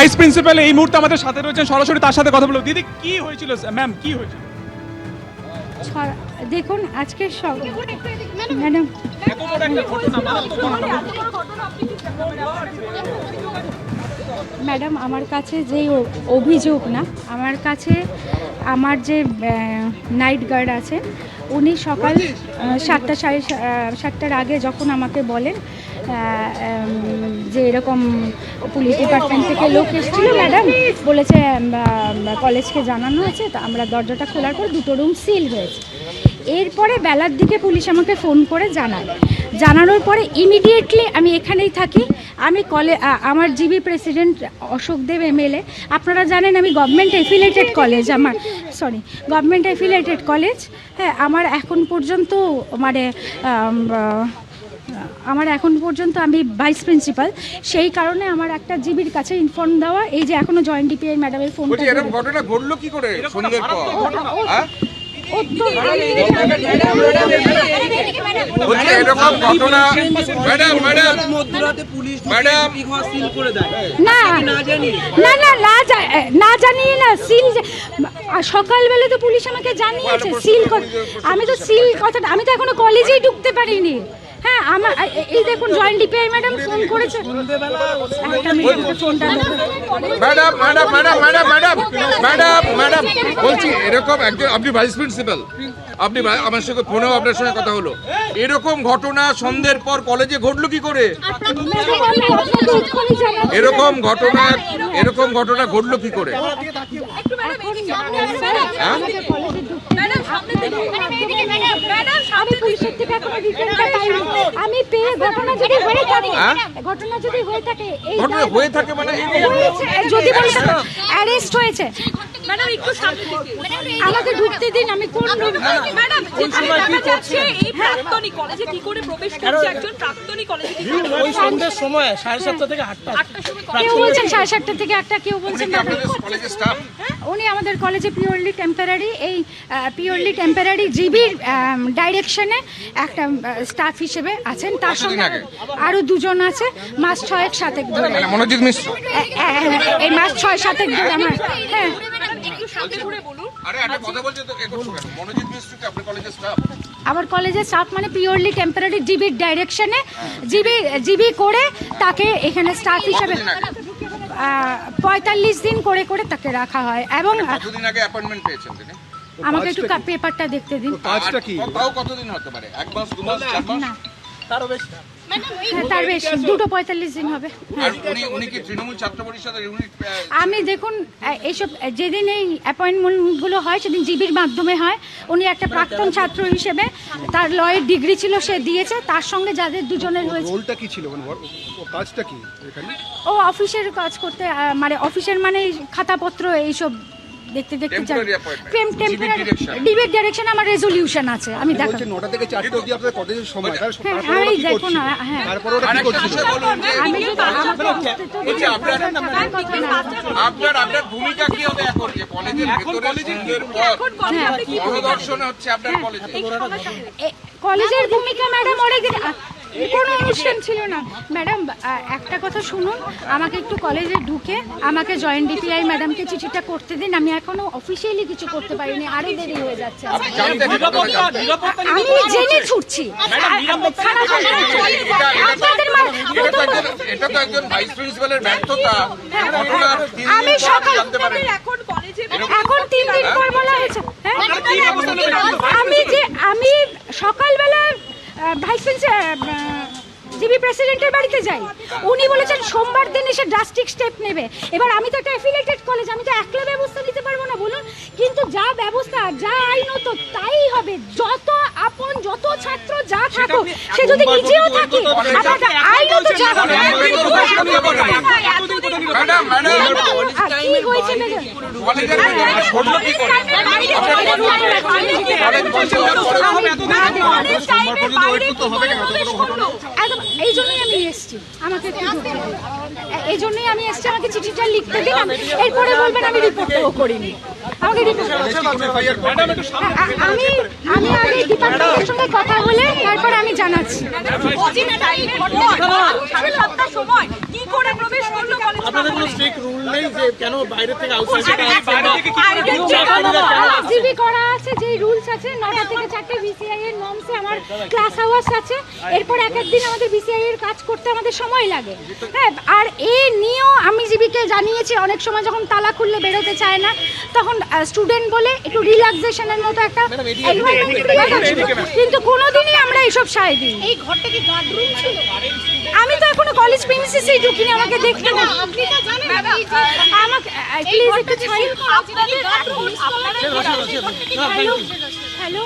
Vice principal এই মুহূর্তে আমাদের সাথে রয়েছেন, সরাসরি তার সাথে কথা বলবো। দিদি কি হয়েছিল ম্যাম, কি হয়েছিল? দেখুন আজকে সব ম্যাডাম ম্যাডাম আমার কাছে যে অভিযোগ না, আমার কাছে আমার যে নাইট গার্ড আছে উনি সকাল 7টা সাড়ে 7টার আগে যখন আমাকে বলেন যে এরকম পুলিশ ডিপার্টমেন্ট থেকে লোক এসেছিল ম্যাডাম, বলেছে কলেজকে জানানো আছে, তো আমরা দরজাটা খোলার পর দুটো রুম সিল হয়েছে। এরপরে বেলার দিকে পুলিশ আমাকে ফোন করে জানানোর পরে ইমিডিয়েটলি আমি এখানেই থাকি। আমি আমার জিবি প্রেসিডেন্ট অশোক দেব এমএলএ, আপনারা জানেন আমি government affiliated college, government affiliated college. হ্যাঁ, আমার এখন পর্যন্ত আমি ভাইস প্রিন্সিপাল, সেই কারণে আমার একটা জিবির কাছে ইনফর্ম দেওয়া, এই যে এখনো জয়েন্ট ডিপিআই ম্যাডামের ফোন। এরকম ঘটনা ঘটলো কি করে সন্ধ্যের পর? না জানিয়ে না সিল, সকালবেলা তো পুলিশ আমাকে জানিয়েছে সিল। আমি তো সিল কথাটা, আমি তো এখনো কলেজেই ঢুকতে পারিনি। হ্যাঁ, আমার এই দেখুন জয়েন্ট ডিপিআই ম্যাডাম ফোন করেছে। ম্যাডাম বলছি এরকম একজন, আপনি ভাইস প্রিন্সিপাল, আপনি আমার সঙ্গে ফোনেও আপনার সঙ্গে কথা হলো, এরকম ঘটনা সন্ধ্যের পর কলেজে ঘটলো কি করে? এরকম ঘটনা ঘটলো কি করে? আমি পেয়ে ঘটনা যদি হয়ে থাকে মানে যদি অ্যারেস্ট হয়েছে আমাকে ঢুকতে দিন। আমি কোন ম্যাডাম এই প্রাক্তনী কলেজে কি করে প্রবেশ করছে একজন প্রাক্তনী কলেজে? ওই সন্ধ্যার সময় 7:30 থেকে 8টা, কেউ বলছেন 7:30 থেকে 8টা, কেউ বলছেন কলেজের স্টাফ। উনি আমাদের কলেজে পিওরলি টেম্পোরারি জিবির ডাইরেকশনে একটা স্টাফ হিসেবে আছেন। তার সঙ্গে আরো দুজন আছে, মাস 6-7 ধরে। মনোজিৎ মিশ্র এই মাস 6-7 ধরে আমার। হ্যাঁ, আমার কলেজের স্টাফ মানে পিওরলি টেম্পোরারি জিবির ডাইরেকশনে জিবি করে তাকে এখানে স্টাফ হিসেবে 45 দিন করে তাকে রাখা হয়। এবং কতদিন আগে অ্যাপয়েন্টমেন্ট পেয়েছেন তিনি? আমাকে একটু পেপারটা দেখতে দিন। কাজটা কি? তাও কতদিন হতে পারে? 1 মাস, 2 মাস, 4 মাস? না, তারও বেশি। তার বেশি, 245 দিন হবে। আর উনি কি তৃণমূল ছাত্র পরিষদের ইউনিট? আমি দেখুন এইসব যেদিন এই অ্যাপয়েন্টমেন্টগুলো হয় সেদিন জিবির মাধ্যমে হয়। উনি একটা প্রাক্তন ছাত্র হিসেবে তার লয়ের ডিগ্রি ছিল, সে দিয়েছে। তার সঙ্গে যাদের দুজনের হয়েছে, রোলটা কি ছিল, মানে ওর কাজটা কি এখানে? ও অফিসের কাজ করতে, মানে অফিসের মানে খাতাপত্র এইসব দেখতে যাই। ডিবেট ডাইরেকশন আমার রেজলিউশন আছে, আমি দেখাবো। 9টা থেকে 4টা অবধি আপনাদের কলেজের সময়, আমি দেখো না। হ্যাঁ, তারপরে ওরা কি করছিল? আপনার ভূমিকা কি হবে এখন যে কলেজের ভিতরে পরিদর্শন হচ্ছে আপনার কলেজে? কলেজের ভূমিকা ম্যাডাম অনেকদিন কোনো অনুষ্ঠান ছিল না ম্যাডাম। একটা কথা শুনুন, আমাকে একটু কলেজে ঢুকে আমাকে জয়েন্ট ডিপিআই ম্যাডামকে চিঠিটা করতে দিন। আমি এখনো অফিসিয়ালি কিছু করতে পারিনি, আরো দেরি হয়ে যাচ্ছে। আমি জেনে ছুটছি। এটা তো একজন ভাইস প্রিন্সিপালের ব্যর্থতা। আমি সকাল এখন 3 দিন পর বলা হয়েছে। আমি সকালবেলা ভাইস জিবি প্রেসিডেন্টের বাড়িতে যাই, উনি বলেছেন সোমবার দিন এসে ড্রাস্টিক স্টেপ নেবে। এবার আমি তো একটা অ্যাফিলিয়েটেড কলেজ, আমি তো একলা ব্যবস্থা নিতে পারবো না বলুন। কিন্তু যা ব্যবস্থা, যা আইনত তাই হবে। যত আপন, যত ছাত্র যা থাকুক, সে যদি নিজেও থাকে, আইনত যা হবে। কি হয়েছে এই জন্যই আমি এসছি, আমাকে এই জন্যই আমি এসছি। আমাকে চিঠিটা লিখতে দিলাম, এরপরে বলবেন আমি রিপোর্টও করিনি। আমাকে আমি আগে ডিপার্টমেন্টের সঙ্গে কথা বলে তারপর আমি জানাচ্ছি। সময় কি করে প্রবেশ করলো কলেজ? আপনাদের কোনো স্ট্রিক্ট রুল নেই যে কেন বাইরে থেকে আউটসাইড জিবি করা আছে, যে রুলস আছে 9টা থেকে 4টে বিসিআই এর নর্মসে আমার ক্লাস আওয়ার্স আছে। এরপর এক দিন আমাদের বিসিআই এর কাজ করতে আমাদের সময় লাগে। হ্যাঁ, আর এই নিয়েও আমি জিবিকে জানিয়েছি, অনেক সময় যখন তালা খুললে বেরোতে চায় না তখন স্টুডেন্ট বলে একটু রিল্যাক্সেশনের মতো একটা environment create হচ্ছে। কিন্তু কোনোদিনই আমরা এইসব সায় দিই। এই ঘরটা কি গার্ড রুম ছিল? আমি তো এখনো কলেজ প্রিমিসেসেই ঢুকিনি, আমাকে দেখতে না। আপনি তো জানেন আমাকে প্লিজ একটু ছাড়ুন। Hello hello.